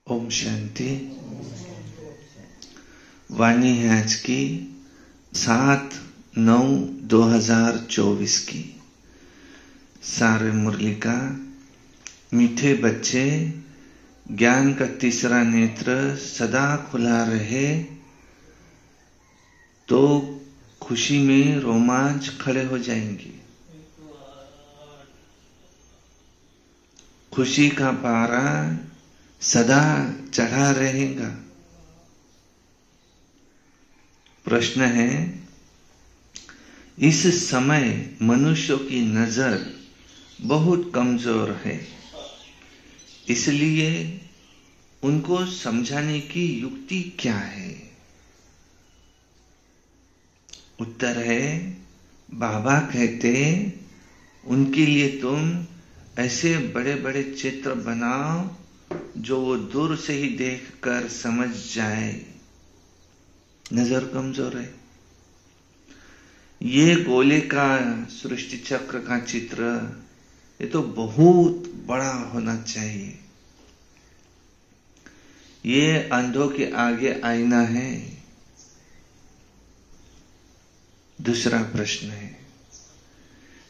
ओम शांति। वाणी है आज की 7/9/2024 की। सारे मुरली का मीठे बच्चे, ज्ञान का तीसरा नेत्र सदा खुला रहे तो खुशी में रोमांच खड़े हो जाएंगे। खुशी का पारा सदा चढ़ा रहेगा। प्रश्न है, इस समय मनुष्यों की नजर बहुत कमजोर है, इसलिए उनको समझाने की युक्ति क्या है? उत्तर है, बाबा कहते उनके लिए तुम ऐसे बड़े बड़े चित्र बनाओ जो वो दूर से ही देखकर समझ जाए। नजर कमजोर है। ये गोले का सृष्टि चक्र का चित्र, ये तो बहुत बड़ा होना चाहिए। ये अंधों के आगे आईना है। दूसरा प्रश्न है,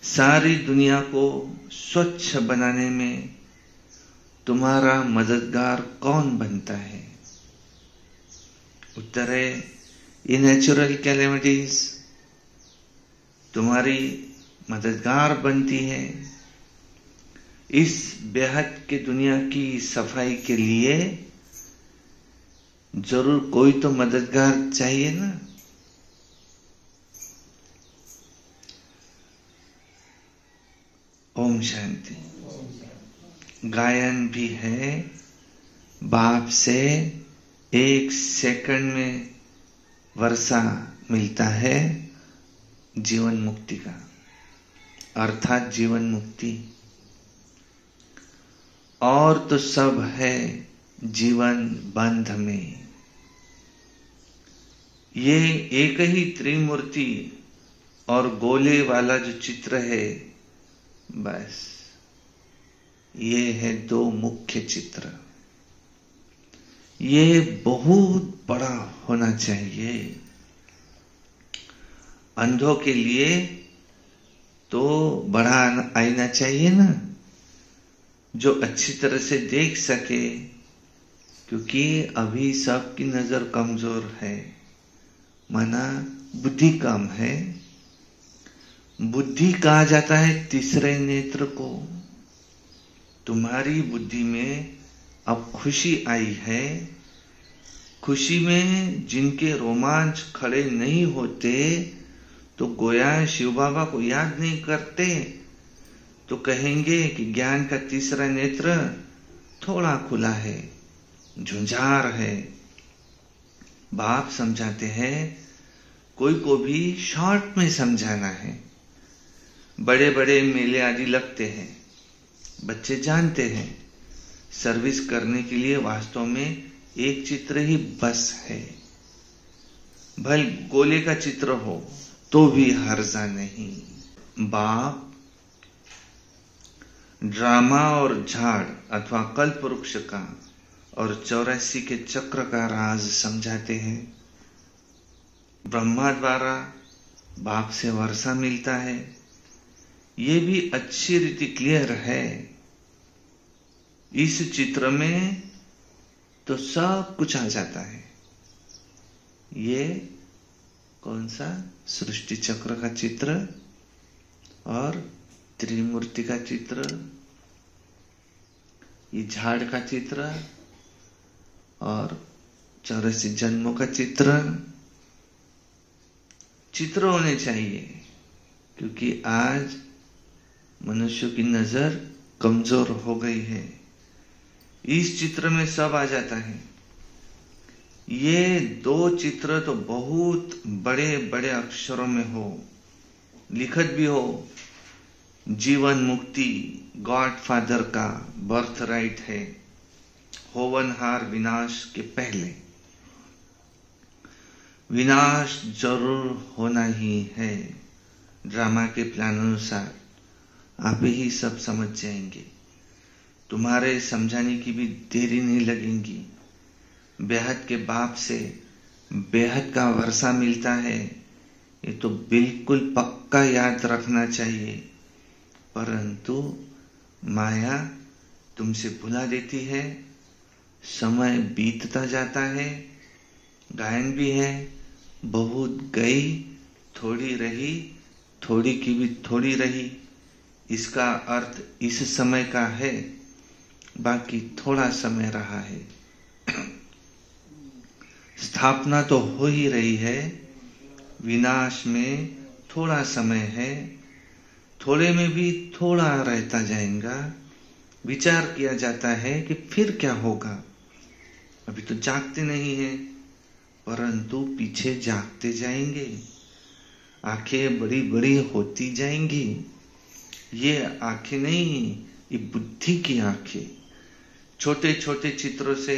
सारी दुनिया को स्वच्छ बनाने में तुम्हारा मददगार कौन बनता है? उत्तर है, ये नेचुरल कैलेमिटीज तुम्हारी मददगार बनती है। इस बेहद के दुनिया की सफाई के लिए जरूर कोई तो मददगार चाहिए ना। ओम शांति। गायन भी है, बाप से 1 सेकंड में वर्षा मिलता है जीवन मुक्ति का, अर्थात जीवन मुक्ति। और तो सब है जीवन बंध में। ये एक ही त्रिमूर्ति और गोले वाला जो चित्र है, बस ये है 2 मुख्य चित्र। ये बहुत बड़ा होना चाहिए। अंधों के लिए तो बड़ा आईना चाहिए ना, जो अच्छी तरह से देख सके, क्योंकि अभी सबकी नजर कमजोर है, माना बुद्धि कम है। बुद्धि कहा जाता है तीसरे नेत्र को। तुम्हारी बुद्धि में अब खुशी आई है। खुशी में जिनके रोमांच खड़े नहीं होते, तो गोया शिव बाबा को याद नहीं करते, तो कहेंगे कि ज्ञान का तीसरा नेत्र थोड़ा खुला है, झुंझार है। बाप समझाते हैं, कोई को भी शॉर्ट में समझाना है। बड़े बड़े मेले आदि लगते हैं, बच्चे जानते हैं, सर्विस करने के लिए वास्तव में एक चित्र ही बस है। भले गोले का चित्र हो तो भी हर्जा नहीं। बाप ड्रामा और झाड़ अथवा कल्प वृक्ष का और 84 के चक्र का राज समझाते हैं। ब्रह्मा द्वारा बाप से वर्षा मिलता है, ये भी अच्छी रीति क्लियर है। इस चित्र में तो सब कुछ आ जाता है। ये कौन सा सृष्टि चक्र का चित्र और त्रिमूर्ति का चित्र, ये झाड़ का चित्र और 84 जन्मों का चित्र होने चाहिए, क्योंकि आज मनुष्य की नजर कमजोर हो गई है। इस चित्र में सब आ जाता है। ये 2 चित्र तो बहुत बड़े बड़े अक्षरों में हो, लिखत भी हो। जीवन मुक्ति गॉड फादर का बर्थ राइट है, होवनहार विनाश के पहले। विनाश जरूर होना ही है। ड्रामा के प्लान अनुसार आप ही सब समझ जाएंगे। तुम्हारे समझाने की भी देरी नहीं लगेगी। बेहद के बाप से बेहद का वर्षा मिलता है, ये तो बिल्कुल पक्का याद रखना चाहिए। परंतु माया तुमसे भुला देती है, समय बीतता जाता है। गायन भी है, बहुत गई थोड़ी रही, थोड़ी की भी थोड़ी रही। इसका अर्थ इस समय का है, बाकी थोड़ा समय रहा है। स्थापना तो हो ही रही है, विनाश में थोड़ा समय है, थोड़े में भी थोड़ा रहता जाएगा। विचार किया जाता है कि फिर क्या होगा। अभी तो जागते नहीं है, परंतु पीछे जागते जाएंगे। आंखें बड़ी बड़ी होती जाएंगी। ये आंखें नहीं, ये बुद्धि की आंखें। छोटे छोटे चित्रों से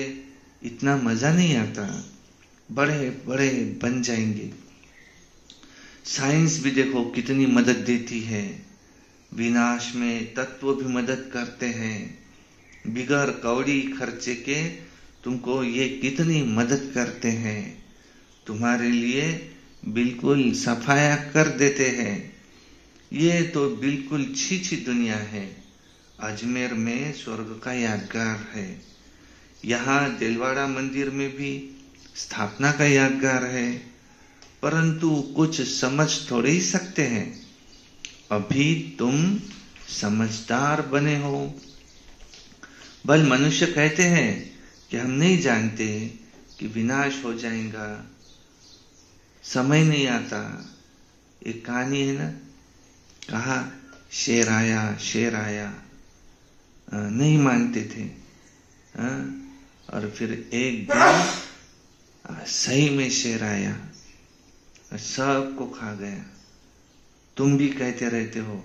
इतना मजा नहीं आता, बड़े बड़े बन जाएंगे। साइंस भी देखो कितनी मदद देती है, विनाश में तत्व भी मदद करते हैं। बिगर कौड़ी खर्चे के तुमको ये कितनी मदद करते हैं, तुम्हारे लिए बिल्कुल सफाया कर देते हैं। ये तो बिल्कुल छी दुनिया है। अजमेर में स्वर्ग का यादगार है, यहाँ दिलवाड़ा मंदिर में भी स्थापना का यादगार है, परंतु कुछ समझ थोड़े ही सकते हैं। अभी तुम समझदार बने हो। बल मनुष्य कहते हैं कि हम नहीं जानते कि विनाश हो जाएगा, समय नहीं आता। एक कहानी है ना, कहा शेर आया शेर आया, नहीं मानते थे। और फिर एक दिन सही में शेर आया, सबको खा गया। तुम भी कहते रहते हो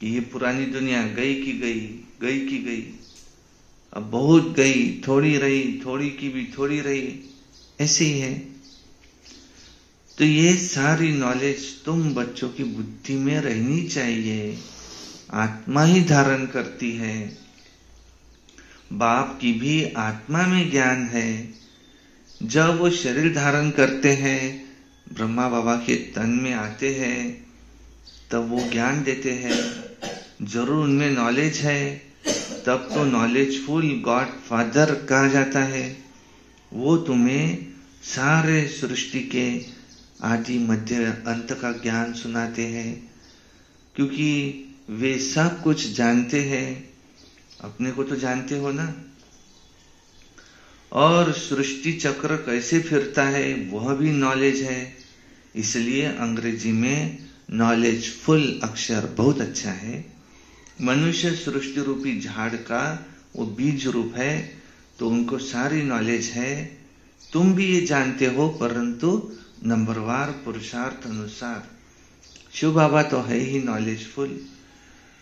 कि ये पुरानी दुनिया गई की गई, गई की गई, अब बहुत गई, थोड़ी रही, थोड़ी की भी थोड़ी रही, ऐसे ही है। तो ये सारी नॉलेज तुम बच्चों की बुद्धि में रहनी चाहिए। आत्मा ही धारण करती है, बाप की भी आत्मा में ज्ञान है। जब वो शरीर धारण करते हैं, ब्रह्मा बाबा के तन में आते हैं, तब वो ज्ञान देते हैं। जरूर उनमें नॉलेज है, तब तो नॉलेजफुल गॉड फादर कहा जाता है। वो तुम्हें सारे सृष्टि के आदि मध्य अंत का ज्ञान सुनाते हैं, क्योंकि वे सब कुछ जानते हैं। अपने को तो जानते हो ना। और सृष्टि चक्र कैसे फिरता है वह भी नॉलेज है। इसलिए अंग्रेजी में नॉलेजफुल अक्षर बहुत अच्छा है। मनुष्य सृष्टि रूपी झाड़ का वो बीज रूप है, तो उनको सारी नॉलेज है। तुम भी ये जानते हो, परंतु नंबरवार पुरुषार्थ अनुसार। शिव बाबा तो है ही नॉलेजफुल,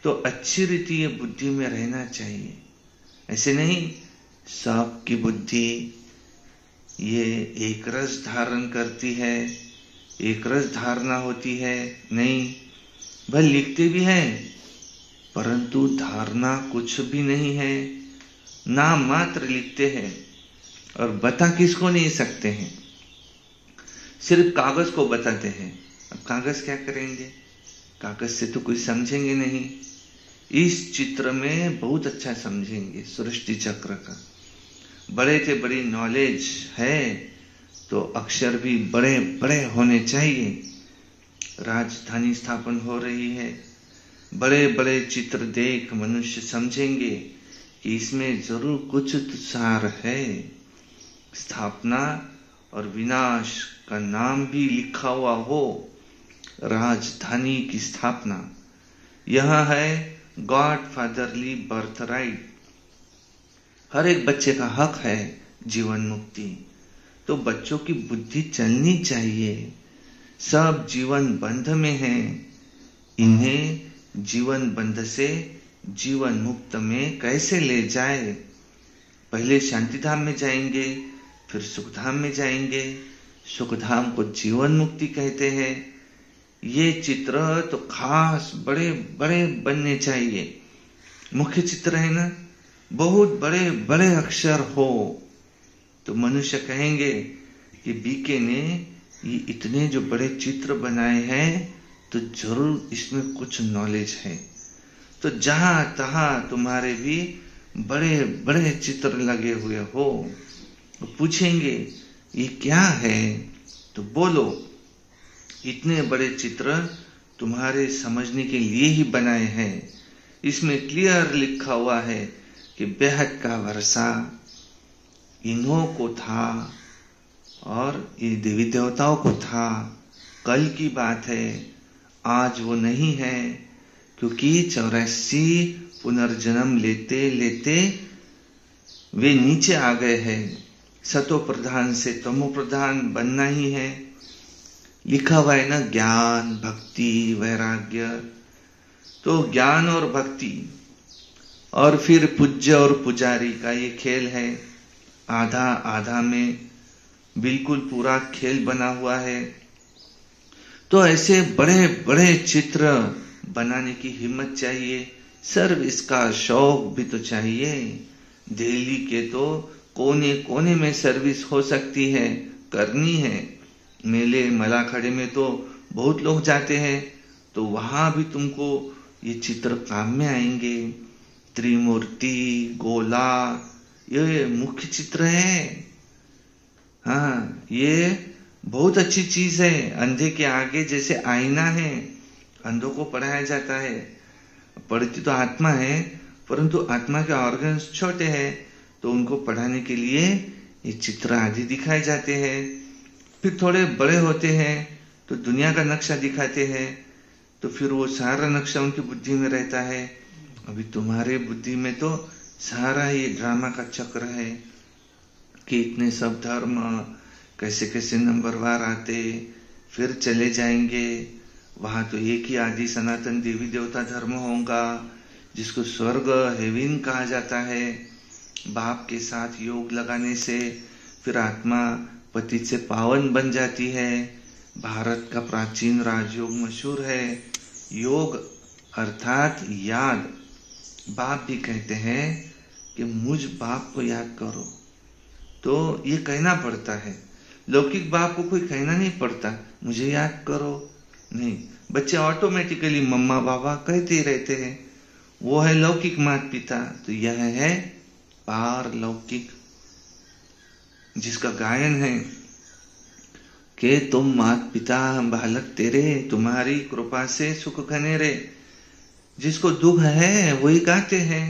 तो अच्छी रीति ये बुद्धि में रहना चाहिए। ऐसे नहीं सबकी बुद्धि ये एक रस धारण करती है, एक रस धारणा होती है, नहीं। भले लिखते भी है, परंतु धारणा कुछ भी नहीं है, नाम मात्र लिखते हैं और बता किसको नहीं सकते हैं, सिर्फ कागज को बताते हैं। अब कागज क्या करेंगे, कागज से तो कुछ समझेंगे नहीं। इस चित्र में बहुत अच्छा समझेंगे सृष्टि चक्र का। बड़े से बड़ी नॉलेज है तो अक्षर भी बड़े बड़े होने चाहिए। राजधानी स्थापन हो रही है, बड़े बड़े चित्र देख मनुष्य समझेंगे कि इसमें जरूर कुछ तो सार है। स्थापना और विनाश का नाम भी लिखा हुआ हो, राजधानी की स्थापना। यह है गॉड फादरली बर्थ राइट। हर एक बच्चे का हक है जीवन मुक्ति, तो बच्चों की बुद्धि चलनी चाहिए। सब जीवन बंध में हैं, इन्हें जीवन बंध से जीवन मुक्त में कैसे ले जाए। पहले शांति धाम में जाएंगे, फिर सुखधाम में जाएंगे। सुखधाम को जीवन मुक्ति कहते हैं। ये चित्र तो खास बड़े बड़े बनने चाहिए। मुख्य चित्र है ना, बहुत बड़े बड़े अक्षर हो, तो मनुष्य कहेंगे कि बीके ने ये इतने जो बड़े चित्र बनाए हैं तो जरूर इसमें कुछ नॉलेज है। तो जहां तहां तुम्हारे भी बड़े बड़े चित्र लगे हुए हो, तो पूछेंगे ये क्या है, तो बोलो इतने बड़े चित्र तुम्हारे समझने के लिए ही बनाए हैं। इसमें क्लियर लिखा हुआ है कि बेहद का वर्षा इन्हों को था और ये देवी देवताओं को था। कल की बात है, आज वो नहीं है, क्योंकि 84 पुनर्जन्म लेते लेते वे नीचे आ गए हैं। सतो प्रधान से तमो प्रधान बनना ही है। लिखा हुआ है ना, ज्ञान भक्ति वैराग्य। तो ज्ञान और भक्ति और फिर पूज्य और पुजारी का ये खेल है। आधा आधा में बिल्कुल पूरा खेल बना हुआ है। तो ऐसे बड़े बड़े चित्र बनाने की हिम्मत चाहिए, सर्विस का शौक भी तो चाहिए। दिल्ली के तो कोने कोने में सर्विस हो सकती है, करनी है। मेले मलाखड़े में तो बहुत लोग जाते हैं, तो वहां भी तुमको ये चित्र काम में आएंगे। त्रिमूर्ति, गोला, ये मुख्य चित्र है। हाँ, ये बहुत अच्छी चीज है। अंधे के आगे जैसे आईना है, अंधों को पढ़ाया जाता है। पढ़ती तो आत्मा है, परंतु आत्मा के ऑर्गन्स छोटे हैं, तो उनको पढ़ाने के लिए ये चित्र आदि दिखाए जाते हैं। फिर थोड़े बड़े होते हैं तो दुनिया का नक्शा दिखाते हैं, तो फिर वो सारा नक्शा उनकी बुद्धि में रहता है। अभी तुम्हारे बुद्धि में तो सारा ये ड्रामा का चक्र है कि इतने सब धर्म कैसे कैसे नंबरवार आते, फिर चले जाएंगे। वहां तो एक ही आदि सनातन देवी देवता धर्म होगा, जिसको स्वर्ग हेवन कहा जाता है। बाप के साथ योग लगाने से फिर आत्मा पति से पावन बन जाती है। भारत का प्राचीन राजयोग मशहूर है। योग अर्थात याद। बाप भी कहते हैं कि मुझ बाप को याद करो, तो ये कहना पड़ता है। लौकिक बाप को कोई कहना नहीं पड़ता मुझे याद करो, नहीं। बच्चे ऑटोमेटिकली मम्मा बाबा कहते ही रहते हैं। वो है लौकिक माता पिता। तो यह है पारलौकिक, जिसका गायन है कि तुम मात पिता हम बालक तेरे, तुम्हारी कृपा से सुख घने रे। जिसको दुख है वही गाते हैं।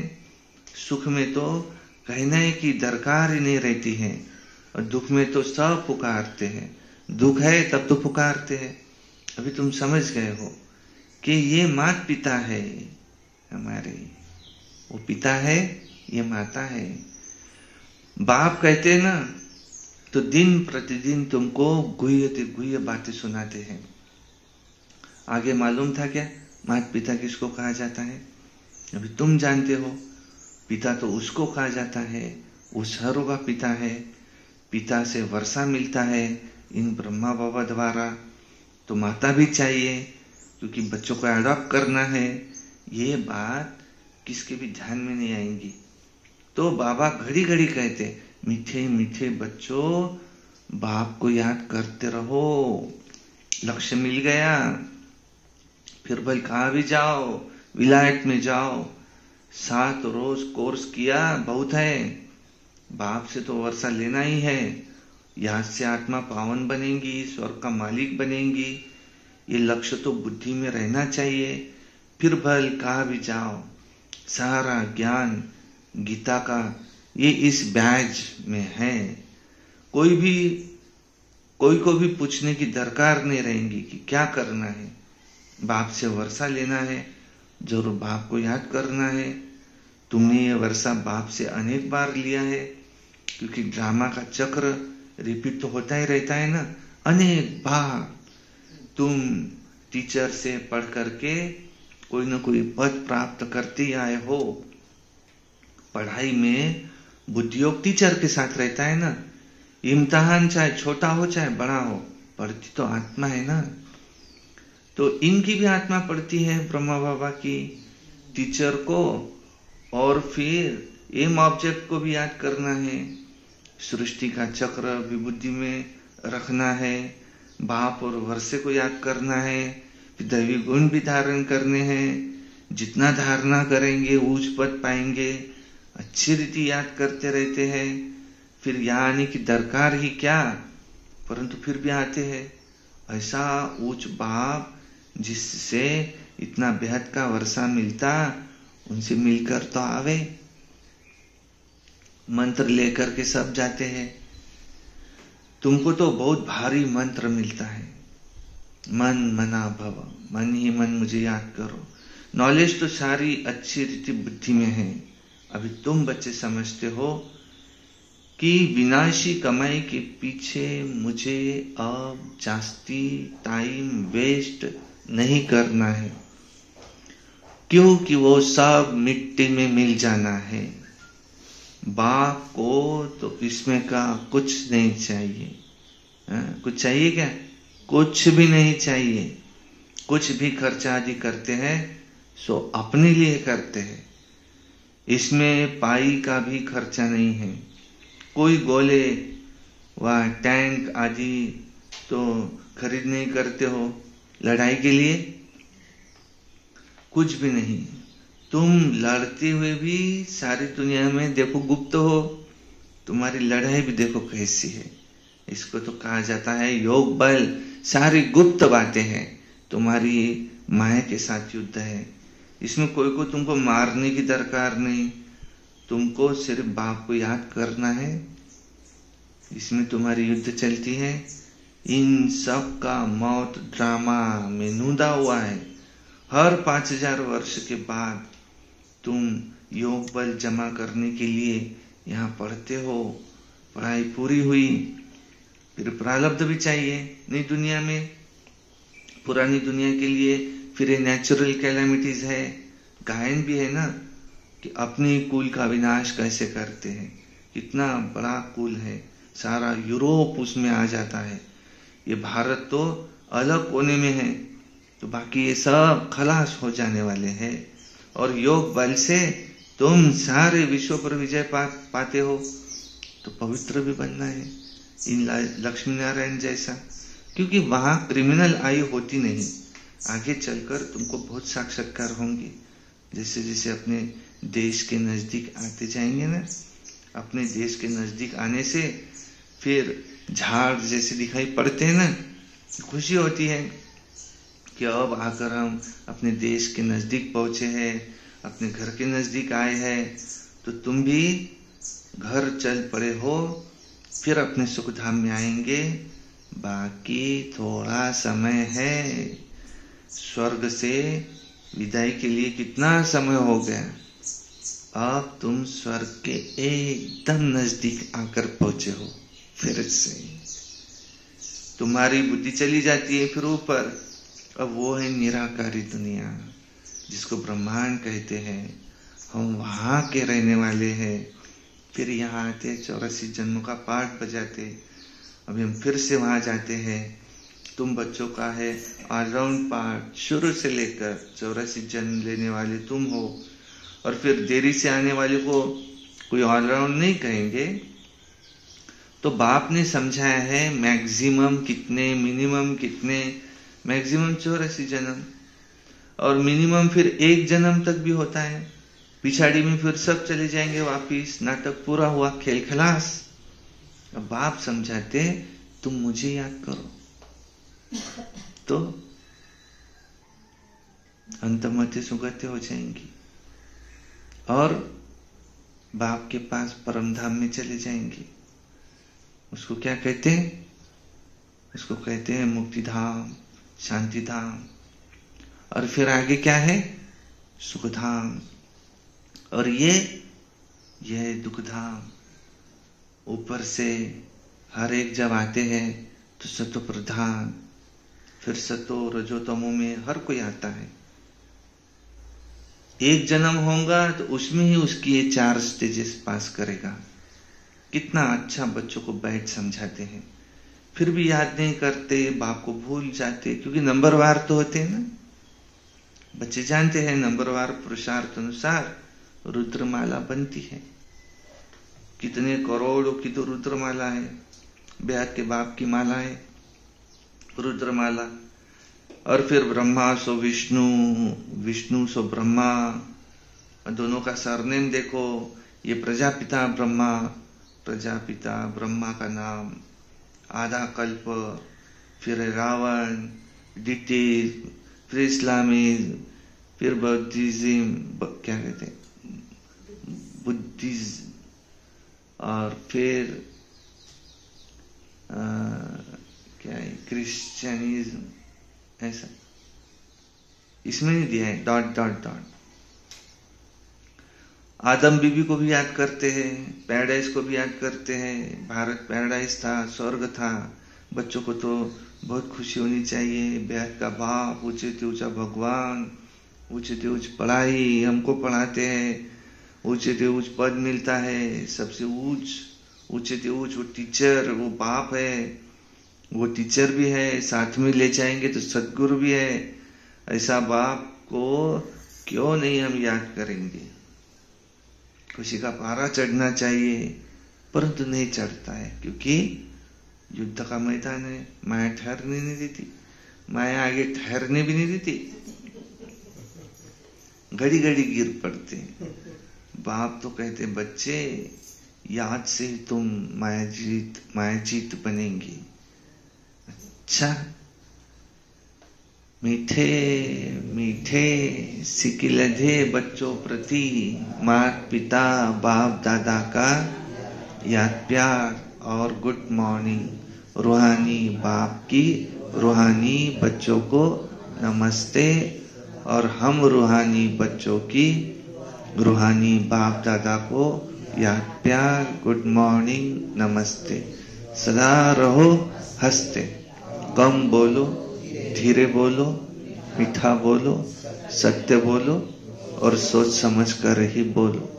सुख में तो कहने की दरकार ही नहीं रहती है, और दुख में तो सब पुकारते हैं। दुख है तब तो पुकारते हैं। अभी तुम समझ गए हो कि ये मात पिता है हमारे, वो पिता है, ये माता है। बाप कहते हैं ना, तो दिन प्रतिदिन तुमको गुह्य बातें सुनाते हैं। आगे मालूम था क्या माता पिता किसको कहा जाता है? अभी तुम जानते हो। पिता तो उसको कहा जाता है, वो सर्व का पिता है। पिता से वर्षा मिलता है इन ब्रह्मा बाबा द्वारा, तो माता भी चाहिए, क्योंकि बच्चों को अडॉप्ट करना है। ये बात किसके भी ध्यान में नहीं आएंगी। तो बाबा घड़ी घड़ी कहते, मीठे मीठे बच्चों बाप को याद करते रहो। लक्ष्य मिल गया, फिर भले कहाँ भी जाओ, विलायत में जाओ, 7 रोज कोर्स किया बहुत है। बाप से तो वर्षा लेना ही है। यहाँ से आत्मा पावन बनेगी, स्वर्ग का मालिक बनेगी। ये लक्ष्य तो बुद्धि में रहना चाहिए। फिर भले कहाँ भी जाओ, सारा ज्ञान गीता का ये इस बैज में है। कोई को भी पूछने की दरकार नहीं रहेगी कि क्या करना है। बाप से वर्षा लेना है, जरूर बाप को याद करना है। तुमने ये वर्षा बाप से अनेक बार लिया है, क्योंकि ड्रामा का चक्र रिपीट तो होता ही रहता है ना। अनेक बार तुम टीचर से पढ़ करके कोई ना कोई पद प्राप्त करते आए हो। पढ़ाई में बुद्धियोग टीचर के साथ रहता है ना। इम्तिहान चाहे छोटा हो चाहे बड़ा हो, पढ़ती तो आत्मा है ना। तो इनकी भी आत्मा पढ़ती है ब्रह्मा बाबा की, टीचर को। और फिर एम ऑब्जेक्ट को भी याद करना है, सृष्टि का चक्र भी बुद्धि में रखना है, बाप और वर्षे को याद करना है, फिर दैवी गुण भी धारण करने हैं। जितना धारणा करेंगे ऊंच पद पाएंगे। अच्छी रीति याद करते रहते हैं। फिर यहाँ आने की दरकार ही क्या, परंतु फिर भी आते हैं। ऐसा ऊंच बाप जिससे इतना बेहद का वर्षा मिलता, उनसे मिलकर तो आवे। मंत्र लेकर के सब जाते हैं। तुमको तो बहुत भारी मंत्र मिलता है, मन मना भव, मन ही मन मुझे याद करो। नॉलेज तो सारी अच्छी रीति बुद्धि में है। अभी तुम बच्चे समझते हो कि विनाशी कमाई के पीछे मुझे अब जास्ती टाइम वेस्ट नहीं करना है, क्योंकि वो सब मिट्टी में मिल जाना है। बाप को तो इसमें का कुछ नहीं चाहिए। कुछ चाहिए क्या? कुछ भी नहीं चाहिए। कुछ भी खर्चा आदि करते हैं सो अपने लिए करते हैं। इसमें पाई का भी खर्चा नहीं है। कोई गोले व टैंक आदि तो खरीद नहीं करते हो लड़ाई के लिए, कुछ भी नहीं। तुम लड़ते हुए भी सारी दुनिया में देखो गुप्त हो, तुम्हारी लड़ाई भी देखो कैसी है। इसको तो कहा जाता है योग बल। सारी गुप्त बातें हैं। तुम्हारी माया के साथ युद्ध है। इसमें कोई को तुमको मारने की दरकार नहीं, तुमको सिर्फ बाप को याद करना है। इसमें तुम्हारी युद्ध चलती है। इन सब का मौत ड्रामा में नूदा हुआ है। हर 5000 वर्ष के बाद तुम योग बल जमा करने के लिए यहाँ पढ़ते हो। पढ़ाई पूरी हुई, फिर प्रारब्ध भी चाहिए नई दुनिया में। पुरानी दुनिया के लिए फिर ये नेचुरल कैलेमिटीज है। गायन भी है ना कि अपने कुल का विनाश कैसे करते हैं। कितना बड़ा कुल है, सारा यूरोप उसमें आ जाता है। ये भारत तो अलग कोने में है, तो बाकी ये सब खलास हो जाने वाले हैं। और योग बल से तुम सारे विश्व पर विजय पाते हो, तो पवित्र भी बनना है इन लक्ष्मी नारायण जैसा। क्योंकि वहां क्रिमिनल आयु होती नहीं। आगे चलकर तुमको बहुत साक्षात्कार होंगे। जैसे जैसे अपने देश के नजदीक आते जाएंगे ना, अपने देश के नजदीक आने से फिर झाड़ जैसे दिखाई पड़ते हैं ना, खुशी होती है कि अब आकर हम अपने देश के नजदीक पहुंचे हैं, अपने घर के नजदीक आए हैं। तो तुम भी घर चल पड़े हो, फिर अपने सुख धाम में आएंगे। बाकी थोड़ा समय है। स्वर्ग से विदाई के लिए कितना समय हो गया। अब तुम स्वर्ग के एकदम नजदीक आकर पहुंचे हो। फिर से तुम्हारी बुद्धि चली जाती है फिर ऊपर। अब वो है निराकारी दुनिया, जिसको ब्रह्मांड कहते हैं। हम वहां के रहने वाले हैं। फिर यहाँ आते 84 जन्मों का पाठ बजाते। अभी हम फिर से वहां जाते हैं। तुम बच्चों का है ऑलराउंड पाठ, शुरू से लेकर 84 जन्म लेने वाले तुम हो। और फिर देरी से आने वाले को कोई ऑलराउंड नहीं कहेंगे। तो बाप ने समझाया है मैक्सिमम कितने, मिनिमम कितने। मैक्सिमम 84 जन्म और मिनिमम फिर 1 जन्म तक भी होता है। पिछाड़ी में फिर सब चले जाएंगे वापिस। नाटक पूरा हुआ, खेल खलास। अब बाप समझाते तुम मुझे याद करो तो अंतमध्य सुगत्य हो जाएंगी और बाप के पास परम धाम में चले जाएंगे। उसको क्या कहते हैं? उसको कहते हैं मुक्ति धाम, शांति धाम। और फिर आगे क्या है? सुख धाम। और ये दुख धाम। ऊपर से हर एक जब आते हैं तो सतो प्रधान, फिर सतो रजो तमो में हर कोई आता है। एक जन्म होगा तो उसमें ही उसकी ये 4 स्टेजेस पास करेगा। कितना अच्छा बच्चों को बैठ समझाते हैं। फिर भी याद नहीं करते, बाप को भूल जाते, क्योंकि नंबरवार तो होते हैं ना। बच्चे जानते हैं नंबरवार पुरुषार्थ अनुसार रुद्रमाला बनती है। कितने करोड़ों की तो रुद्रमाला है, बेहद के बाप की माला है रुद्रमाला। और फिर ब्रह्मा सो विष्णु, विष्णु सो ब्रह्मा, दोनों का सरनेम देखो। ये प्रजापिता ब्रह्मा, प्रजापिता ब्रह्मा का नाम, आधा कल्प, फिर रावण, डिटेल, फिर इस्लामिज्म, फिर बौद्धिज्म, क्या कहते हैं, बुद्धिज्म, और फिर क्या है, क्रिश्चियनिज्म, ऐसा इसमें नहीं दिया है, डॉट डॉट डॉट। आदम बीबी को भी याद करते हैं, पैराडाइज को भी याद करते हैं। भारत पैराडाइज था, स्वर्ग था। बच्चों को तो बहुत खुशी होनी चाहिए। बेहद का बाप, ऊंचे से ऊंचा भगवान, ऊंचे से ऊंच पढ़ाई हमको पढ़ाते हैं, ऊंचे से ऊंच पद मिलता है, सबसे ऊंचे से ऊंच वो टीचर, वो बाप है, वो टीचर भी है, साथ में ले जाएंगे तो सदगुरु भी है। ऐसा बाप को क्यों नहीं हम याद करेंगे। खुशी का पारा चढ़ना चाहिए, परंतु नहीं चढ़ता है, क्योंकि युद्ध का मैदान है। माया ठहरने नहीं देती, माया आगे ठहरने भी नहीं देती, घड़ी घड़ी गिर पड़ते। बाप तो कहते बच्चे याद से ही तुम मायाजीत बनेंगे। अच्छा, मीठे मीठे सिकिलधे बच्चों प्रति माता पिता बाप दादा का याद प्यार और गुड मॉर्निंग। रूहानी बाप की रूहानी बच्चों को नमस्ते, और हम रूहानी बच्चों की रूहानी बाप दादा को याद प्यार, गुड मॉर्निंग, नमस्ते। सदा रहो हंसते, कम बोलो, धीरे बोलो, मीठा बोलो, सत्य बोलो और सोच समझ कर ही बोलो।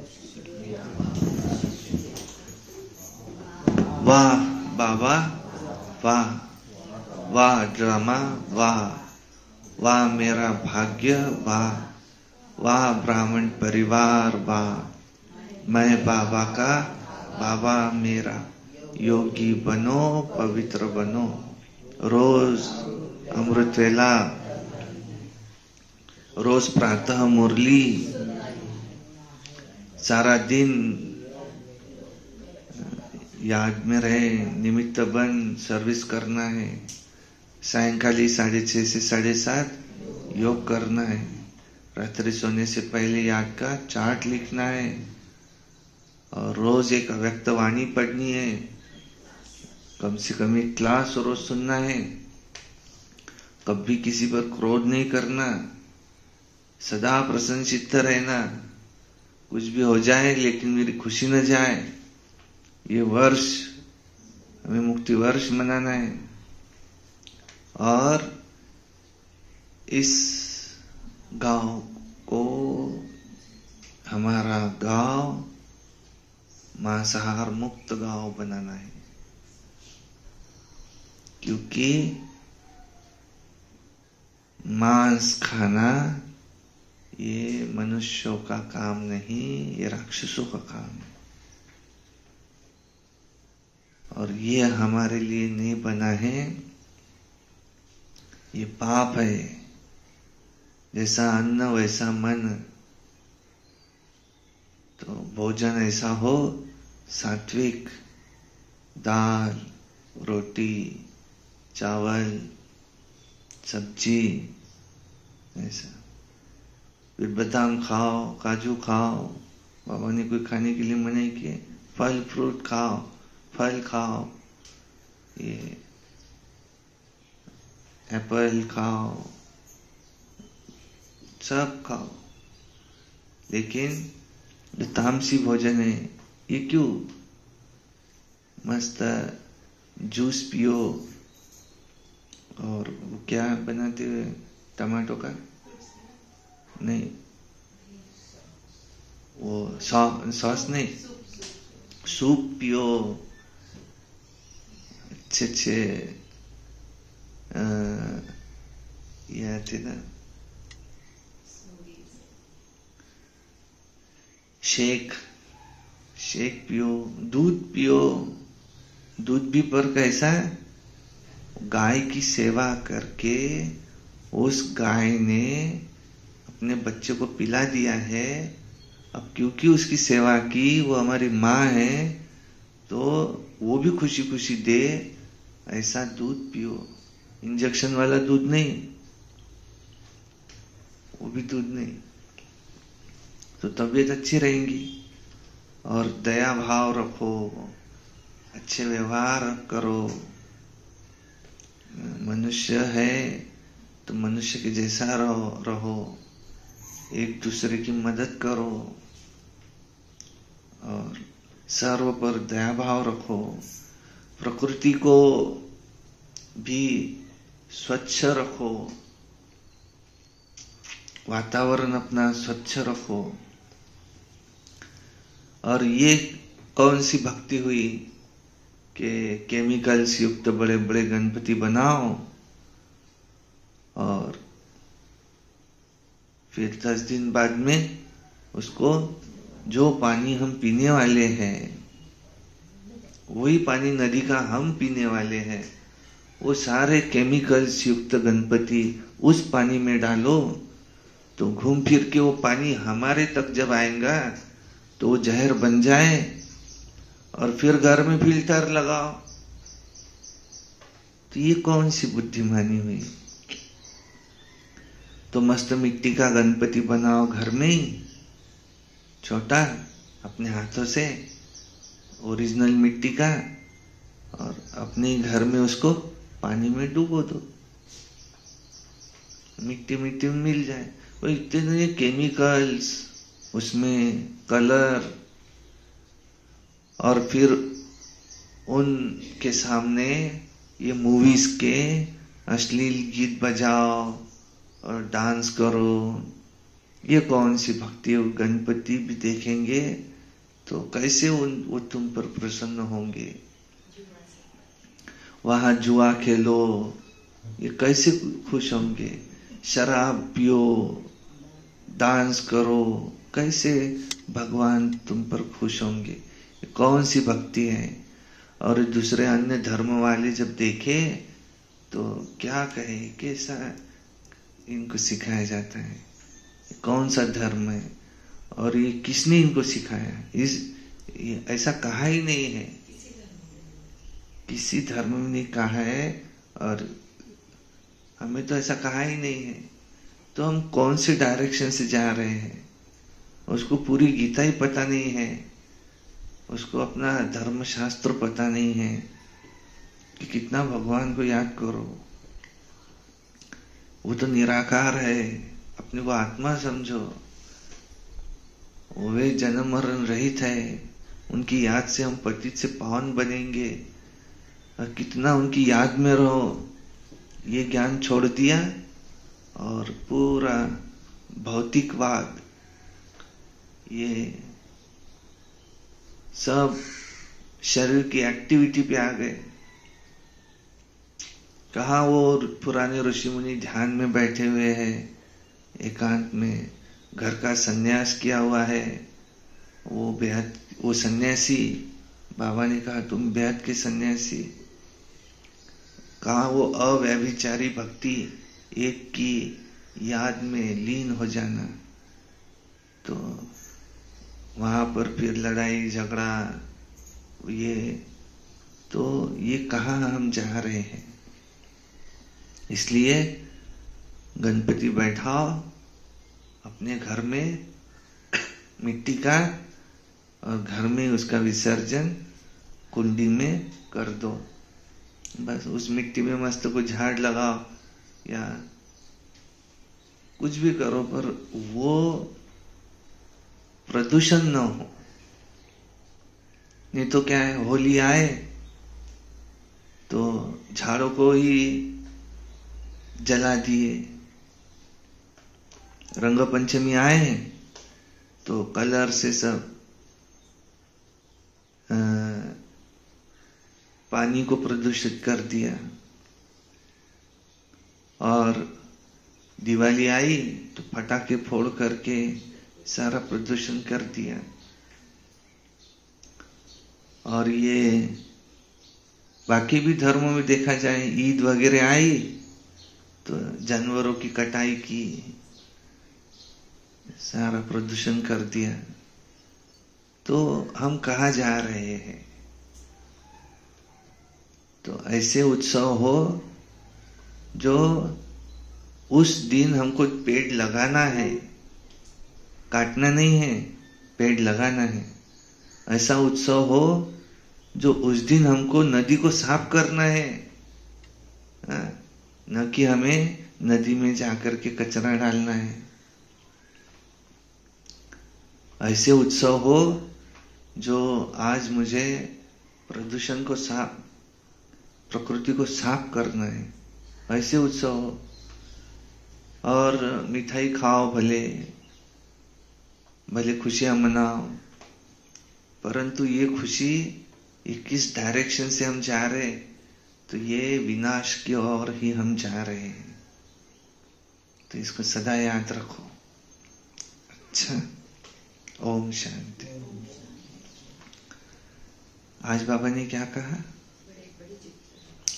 वाह बाबा, वाह वाह ड्रामा, वाह वाह मेरा भाग्य, वाह वाह ब्राह्मण परिवार, वाह मैं बाबा का, बाबा मेरा। योगी बनो, पवित्र बनो। रोज अमृत वेला, रोज प्रातः मुरली, सारा दिन याद में रहे, निमित्त बन सर्विस करना है। सायंकाली 6:30 से 7:30 योग करना है। रात्रि सोने से पहले याद का चार्ट लिखना है, और रोज एक अव्यक्त वाणी पढ़नी है। कम से कम एक क्लास रोज सुनना है। कभी किसी पर क्रोध नहीं करना, सदा प्रसन्नचित्त रहना। कुछ भी हो जाए लेकिन मेरी खुशी न जाए। ये वर्ष हमें मुक्ति वर्ष मनाना है, और इस गांव को, हमारा गांव मांसाहार मुक्त गांव बनाना है। क्योंकि मांस खाना ये मनुष्यों का काम नहीं, ये राक्षसों का काम है। और ये हमारे लिए नहीं बना है, ये पाप है। जैसा अन्न वैसा मन। तो भोजन ऐसा हो सात्विक, दाल, रोटी, चावल, सब्जी, ऐसा। फिर बादाम खाओ, काजू खाओ। बाबा ने कोई खाने के लिए मना किए। फल फ्रूट खाओ, फल खाओ, ये एप्पल खाओ, सब खाओ। लेकिन जो तामसी भोजन है, ये क्यों? मस्त जूस पियो, और वो क्या बनाते हुए टमाटो का, नहीं वो सॉस नहीं, सूप पियो, अच्छे ये आते ना, शेक पियो, दूध पियो। दूध भी पर कैसा है? गाय की सेवा करके उस गाय ने अपने बच्चे को पिला दिया है। अब क्योंकि उसकी सेवा की, वो हमारी माँ है, तो वो भी खुशी खुशी दे, ऐसा दूध पियो। इंजेक्शन वाला दूध नहीं, वो भी दूध नहीं। तो तबीयत अच्छी रहेंगी। और दया भाव रखो, अच्छे व्यवहार करो। मनुष्य है तो मनुष्य के जैसा रहो, एक दूसरे की मदद करो और सर्व पर दया भाव रखो। प्रकृति को भी स्वच्छ रखो, वातावरण अपना स्वच्छ रखो। और ये कौन सी भक्ति हुई कि केमिकल्स युक्त बड़े बड़े गणपति बनाओ और फिर 10 दिन बाद में उसको, जो पानी हम पीने वाले हैं, वही पानी नदी का हम पीने वाले हैं, वो सारे केमिकल्स युक्त गणपति उस पानी में डालो, तो घूम फिर के वो पानी हमारे तक जब आएगा तो वो जहर बन जाए। और फिर घर में फिल्टर लगाओ। तो ये कौन सी बुद्धिमानी हुई? तो मस्त मिट्टी का गणपति बनाओ घर में ही, छोटा, अपने हाथों से, ओरिजिनल मिट्टी का, और अपने घर में उसको पानी में डुबो दो, मिट्टी मिट्टी में मिल जाए। वो इतने केमिकल्स, उसमें कलर, और फिर उनके सामने ये मूवीज के अश्लील गीत बजाओ और डांस करो। ये कौन सी भक्ति है? गणपति भी देखेंगे तो कैसे वो तुम पर प्रसन्न होंगे। वहां जुआ खेलो, ये कैसे खुश होंगे। शराब पियो, डांस करो, कैसे भगवान तुम पर खुश होंगे। कौन सी भक्ति है? और दूसरे अन्य धर्म वाले जब देखे तो क्या कहे, कैसा इनको सिखाया जाता है, कौन सा धर्म है और ये किसने इनको सिखाया। ऐसा कहा ही नहीं है, किसी धर्म में नहीं कहा है, और हमें तो ऐसा कहा ही नहीं है। तो हम कौन से डायरेक्शन से जा रहे हैं? उसको पूरी गीता ही पता नहीं है, उसको अपना धर्म शास्त्र पता नहीं है कि कितना भगवान को याद करो। वो तो निराकार है, अपने को आत्मा समझो। वे जन्म मरण रहित है, उनकी याद से हम पतित से पावन बनेंगे। और कितना उनकी याद में रहो, ये ज्ञान छोड़ दिया और पूरा भौतिकवाद, ये सब शरीर की एक्टिविटी पे आ गए। कहाँ वो पुराने ऋषि मुनि ध्यान में बैठे हुए हैं, एकांत में, घर का सन्यास किया हुआ है। वो सन्यासी, बाबा ने कहा तुम बेहद के सन्यासी। कहाँ वो अव्यभिचारी भक्ति, एक की याद में लीन हो जाना। तो वहां पर फिर लड़ाई झगड़ा, ये कहाँ हम जा रहे हैं। इसलिए गणपति बैठाओ अपने घर में मिट्टी का, और घर में उसका विसर्जन कुंडी में कर दो। बस उस मिट्टी में मस्त को झाड़ लगाओ या कुछ भी करो, पर वो प्रदूषण न हो। नहीं तो क्या है, होली आए तो झाड़ों को ही जला दिए, रंग पंचमी आए तो कलर से सब पानी को प्रदूषित कर दिया, और दिवाली आई तो पटाखे फोड़ करके सारा प्रदूषण कर दिया। और ये बाकी भी धर्मों में देखा जाए, ईद वगैरह आई तो जानवरों की कटाई की, सारा प्रदूषण कर दिया। तो हम कहाँ जा रहे हैं? तो ऐसे उत्सव हो जो उस दिन हमको पेड़ लगाना है, काटना नहीं है, पेड़ लगाना है। ऐसा उत्सव हो जो उस दिन हमको नदी को साफ करना है, न कि हमें नदी में जाकर के कचरा डालना है। ऐसे उत्सव हो जो आज मुझे प्रदूषण को साफ, प्रकृति को साफ करना है, ऐसे उत्सव हो। और मिठाई खाओ, भले भले खुशियां मनाओ, परंतु ये खुशी ये किस डायरेक्शन से हम जा रहे, तो ये विनाश की ओर ही हम जा रहे हैं। तो इसको सदा याद रखो। अच्छा, ओम शांति। आज बाबा ने क्या कहा?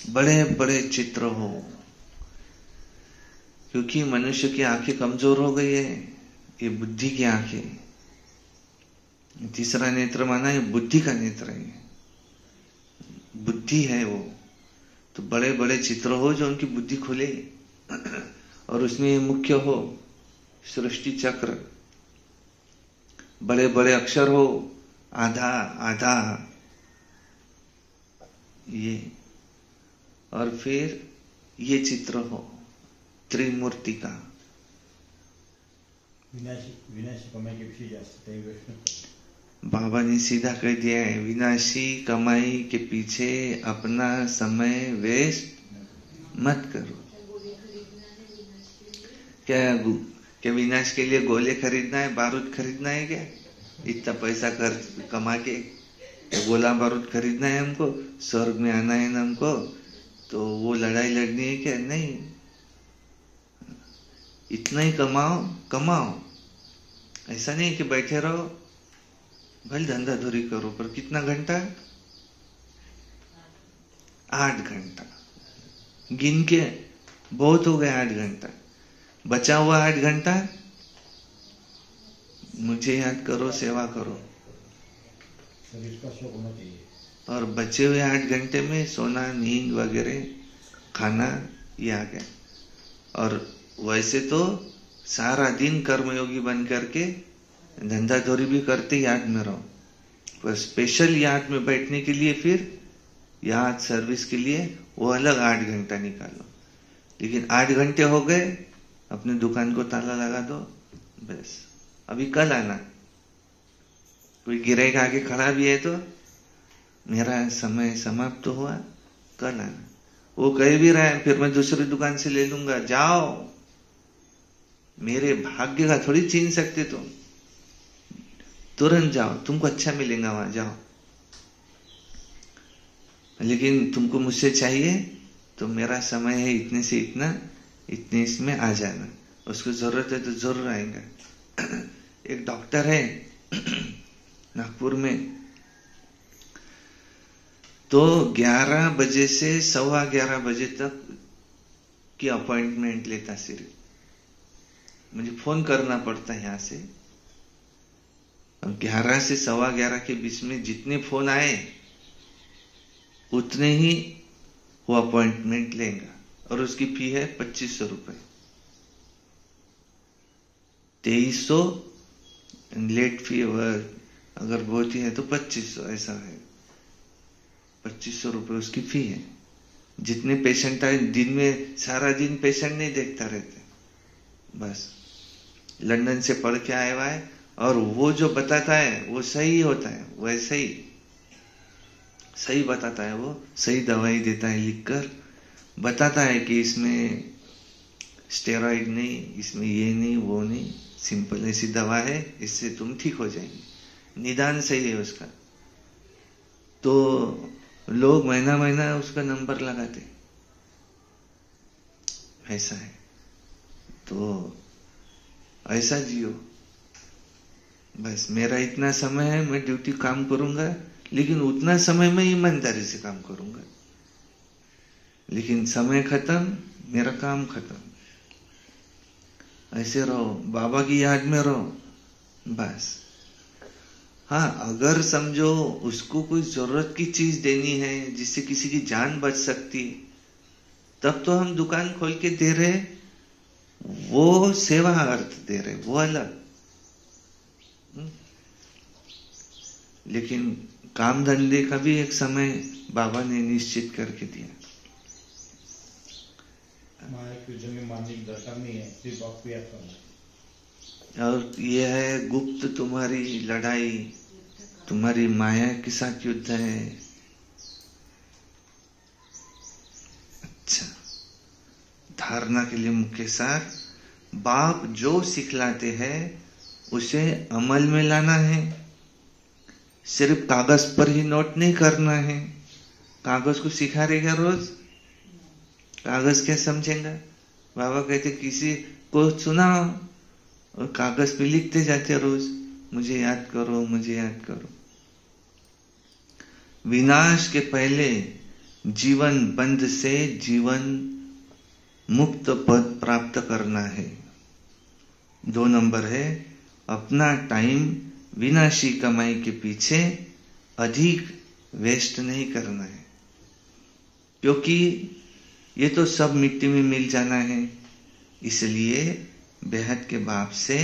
बड़े बड़े चित्र हो, क्योंकि मनुष्य की आंखें कमजोर हो गई है, ये बुद्धि की आंखें। तीसरा नेत्र माना है बुद्धि का नेत्र है, बुद्धि है वो। तो बड़े बड़े चित्र हो जो उनकी बुद्धि खुले, और उसमें मुख्य हो सृष्टि चक्र, बड़े बड़े अक्षर हो, आधा आधा ये, और फिर ये चित्र हो त्रिमूर्ति का। विनाशी कमाई के पीछे जाते बाबा ने सीधा कह दिया है, विनाशी कमाई के पीछे अपना समय वेस्ट मत करो। क्या विनाश के लिए गोले खरीदना है, बारूद खरीदना है क्या? इतना पैसा कमा के गोला बारूद खरीदना है हमको, स्वर्ग में आना है ना हमको, तो वो लड़ाई लड़नी है क्या? नहीं, इतना ही कमाओ। ऐसा नहीं कि बैठे रहो, भले धंधा धुरी करो, पर कितना घंटा? 8 घंटा गिन के, बहुत हो गया 8 घंटा। बचा हुआ 8 घंटा मुझे याद करो, सेवा करो। और बचे हुए 8 घंटे में सोना, नींद वगैरह, खाना, ये आ गया। और वैसे तो सारा दिन कर्मयोगी बन करके धंधा धोरी भी करते याद में रहो, पर स्पेशल याद में बैठने के लिए, फिर याद सर्विस के लिए वो अलग 8 घंटा निकालो। लेकिन 8 घंटे हो गए, अपने दुकान को ताला लगा दो, बस अभी कल आना। कोई गिराई का आगे खड़ा भी है तो मेरा समय समाप्त तो हुआ, कल आना। वो कह भी रहा है फिर मैं दूसरी दुकान से ले लूंगा, जाओ, मेरे भाग्य का थोड़ी छीन सकते तुम, तुरंत जाओ, तुमको अच्छा मिलेगा वहां, जाओ। लेकिन तुमको मुझसे चाहिए तो मेरा समय है इतने से इतना, इतने इसमें आ जाना, उसको जरूरत है तो जरूर आएगा। एक डॉक्टर है नागपुर में, तो 11 बजे से 11:15 बजे तक की अपॉइंटमेंट लेता सिर्फ, मुझे फोन करना पड़ता है यहाँ से। अब 11 से 11:15 के बीच में जितने फोन आए उतने ही वो अपॉइंटमेंट लेगा, और उसकी फी है 2500 रुपए। 2300 लेट फी, अगर बहुत ही है तो 2500, ऐसा है। 2500 रुपए उसकी फी है। जितने पेशेंट आए, दिन में सारा दिन पेशेंट नहीं देखता रहते, बस लंदन से पढ़ के आया हुआ है, और वो जो बताता है वो सही होता है, वैसे ही सही बताता है, वो सही दवाई देता है, लिखकर बताता है कि इसमें स्टेरॉइड नहीं, इसमें ये नहीं, वो नहीं, सिंपल ऐसी दवा है, इससे तुम ठीक हो जाएंगे, निदान सही है उसका। तो लोग महीना महीना उसका नंबर लगाते, ऐसा है। तो ऐसा जियो, बस मेरा इतना समय है, मैं ड्यूटी काम करूंगा, लेकिन उतना समय में ईमानदारी से काम करूंगा। लेकिन समय खत्म, मेरा काम खत्म। ऐसे रहो, बाबा की याद में रहो, बस। हाँ, अगर समझो उसको कोई जरूरत की चीज देनी है जिससे किसी की जान बच सकती, तब तो हम दुकान खोल के दे रहे, वो सेवा अर्थ दे रहे, वो अलग। लेकिन काम धंधे का भी एक समय बाबा ने निश्चित करके दिया। जमीन मानने की दरकार नहीं है, सिर्फ आप प्रयास करना। और ये है गुप्त तुम्हारी लड़ाई, तुम्हारी माया के साथ युद्ध है। अच्छा, धारणा के लिए मुख्य सार, बाप जो सिखलाते हैं उसे अमल में लाना है। सिर्फ कागज पर ही नोट नहीं करना है। कागज को सिखा रहेगा रोज, कागज क्या समझेगा? बाबा कहते किसी को सुनाओ और कागज पे लिखते जाते रोज, मुझे याद करो, मुझे याद करो। विनाश के पहले जीवन बंध से जीवन मुक्त पद प्राप्त करना है। 2 नंबर है, अपना टाइम विनाशी कमाई के पीछे अधिक वेस्ट नहीं करना है, क्योंकि ये तो सब मिट्टी में मिल जाना है। इसलिए बेहद के बाप से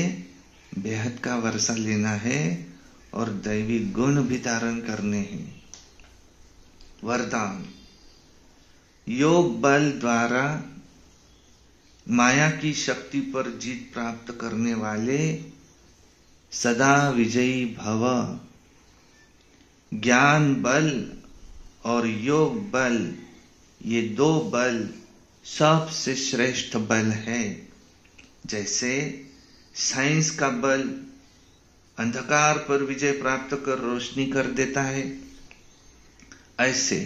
बेहद का वर्षा लेना है और दैवी गुण भी धारण करने हैं। वरदान, योग बल द्वारा माया की शक्ति पर जीत प्राप्त करने वाले सदा विजयी भव। ज्ञान बल और योग बल, ये 2 बल सबसे श्रेष्ठ बल है। जैसे साइंस का बल अंधकार पर विजय प्राप्त कर रोशनी कर देता है, ऐसे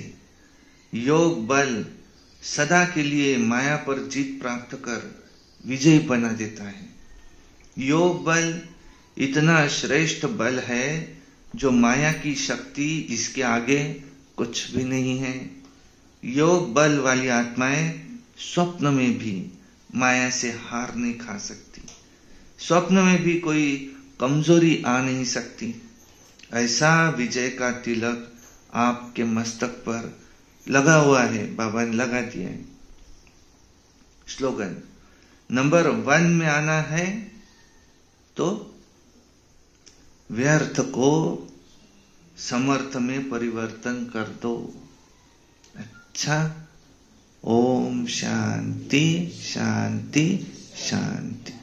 योग बल सदा के लिए माया पर जीत प्राप्त कर विजयी बना देता है। योग बल इतना श्रेष्ठ बल है जो माया की शक्ति इसके आगे कुछ भी नहीं है। योग बल वाली आत्माएं स्वप्न में भी माया से हार नहीं खा सकती, स्वप्न में भी कोई कमजोरी आ नहीं सकती। ऐसा विजय का तिलक आपके मस्तक पर लगा हुआ है, बाबा ने लगा दिया है। स्लोगन, नंबर 1 में आना है तो व्यर्थ को समर्थ में परिवर्तन कर दो। अच्छा, ओम शांति शांति शांति।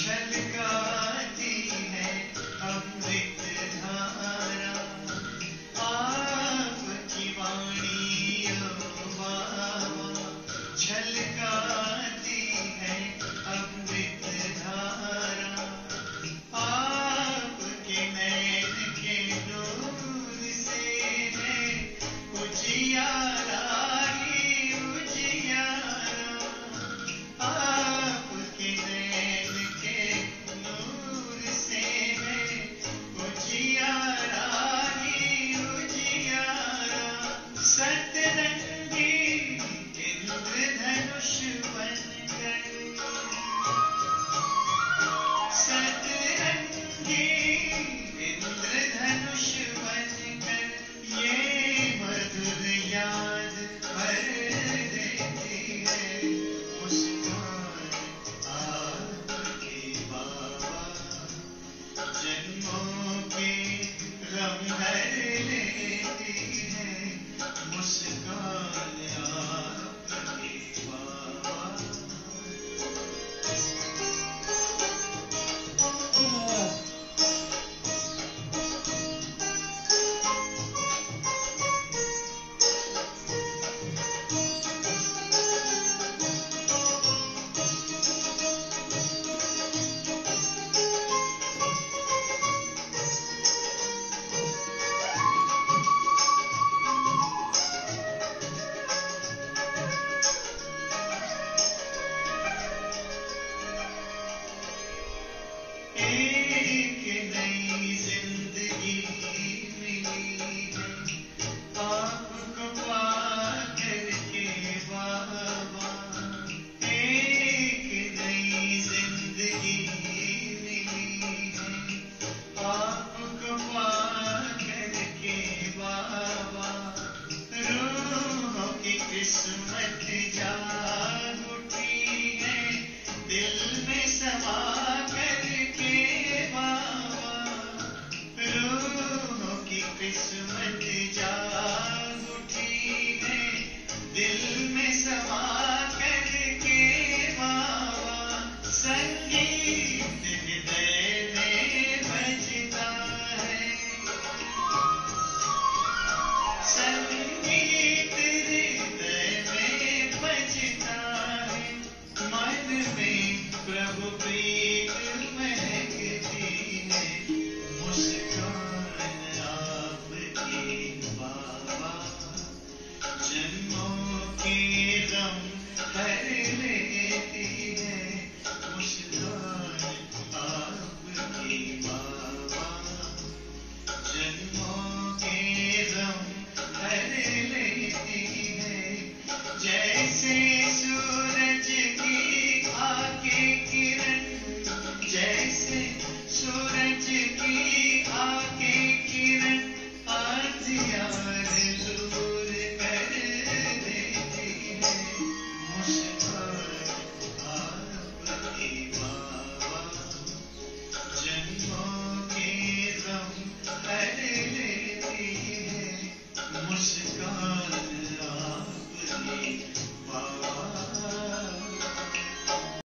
छलकाती है अमृत धारा, आपकी वाणी ओ बाबा, छलकाती है अमृत धारा, आपके नैन के नूर से है उजियारा ही उजियारा, आपके नैन के नूर से है उजियारा ही उजियारा, सतरंगी इंद्रधनुष बनकर, सतरंगी इंद्रधनुष बनकर, ये मधुर याद भर देती है मुस्कान आपकी बाबा, जन्मों के गम भर लेती है मुस्कान आपकी बाबा। एक नई जिंदगी मिली है आपको पाकर के बाबा, एक नई जिंदगी मिली है आपको पाकर के बाबा, रूहों की किस्मत जाग उठी है दिल में समा करके बाबा, रूहों की किस्मत जाग उठी है दिल में समा करके बाबा, संगीत हृदय में बजता है, संगीत हृदय में बजता है, मन में प्रभु प्रीत महकती है मुस्कान आपकी बाबा, जन्मों के गम हर लेती है मुस्कान आपकी बाबा, जन्मों के गम हर लेती है, जैसे सूरज की आके किरण, जैसे सूरज की